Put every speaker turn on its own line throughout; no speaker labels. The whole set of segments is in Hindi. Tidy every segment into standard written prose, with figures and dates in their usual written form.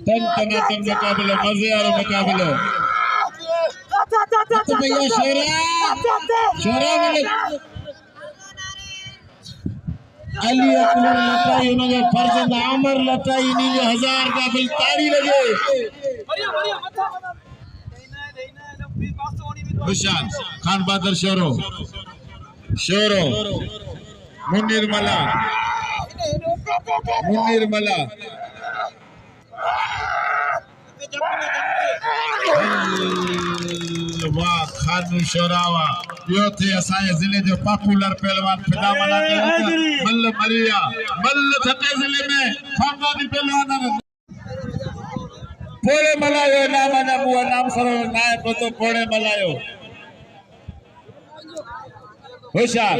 तन तनातन मुकाबला मजे वाला मुकाबला तो भैया शोरा वाले अली अकबर लताई उन्होंने फर्जंद आमर लताई नी 1000 का बिल ताड़ी लगे विशाल खान बहादुर शोरो मुन्नीर मला वाह खान शोरावा यो थे असाए जिले जो पॉपुलर पहलवान फिदा मना मल्ल मरिया मल्ल थटे जिले में खानदानी पहलवान पोड़े मलायो नाम ना बुआ नाम सरो नाय तो पोड़े मलायो होशियार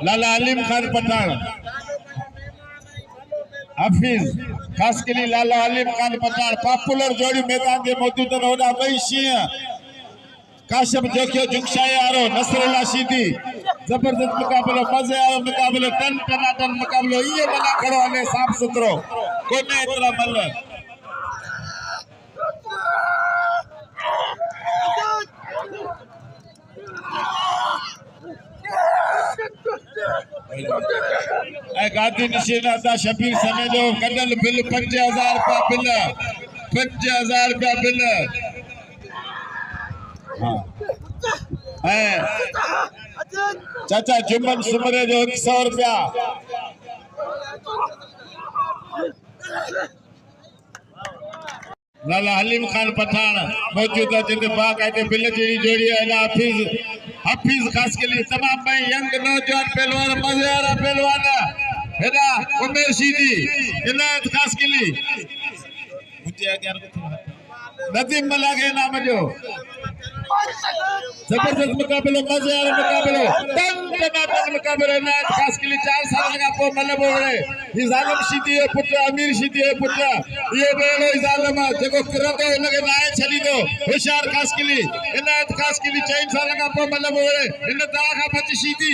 लाला अलीम खान पठान हाफिज खास के लिए लाला अलीम खान पठान पॉपुलर जोड़ी मैदान के मौजूद होना वैशिया काशिम जोखियो जुगशाए आरो नसरुल्लाह शीदी जबरदस्त मुकाबलो मजे आरो मुकाबलो टन टनाटन मुकाबलो ये मना खड़ो ने साफ सुथरो कोने इतना मल्ल गादी नशीना था शबीर समेजो कदल बिल 5000 रुपया बिल 5000 रुपया बिल चाचा जुम्मन सुमरे जो 100 रुपया लाला हलीम खान पठान मौजूद है जिनके बाग आए बिल जी जोड़ी है हाफिज खास के लिए तमाम भाई यंग नौजवान पहलवान मजेदार पहलवान हेरा उमेर शीदी इनायत खास के लिए नदीम मला के नाम जो जबरदस्त मुकाबला मजेदार मुकाबला तन तनातन मुकाबला इनायत खास के लिए 4 साल का पो मल्ल बोले ये जालिम शीदी है पुत्र अमीर शीदी है पुत्र ये बेलो जालिम देखो करतो लगे नाय छली दो होशियार खास के लिए इनायत खास के लिए 4 साल का पो मल्ल बोले इन दवा का बच शीदी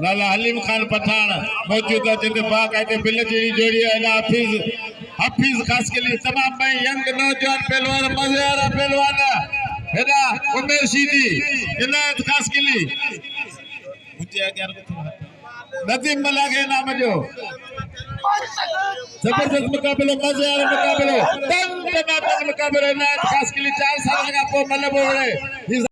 लाला हलीम खान पठान मौजूद है जिनके बाग आए बिल जी जोड़ी है हाफिज खास के लिए तमाम भाई यंग नौजवान पहलवान मजेदार पहलवान हेरा उमेर शीदी इनायत खास के लिए नदीम मला के नाम जो जबरदस्त मुकाबला मजेदार मुकाबला तन तनातन मुकाबला इनायत खास के लिए 4 साल का पो मल्ल बोले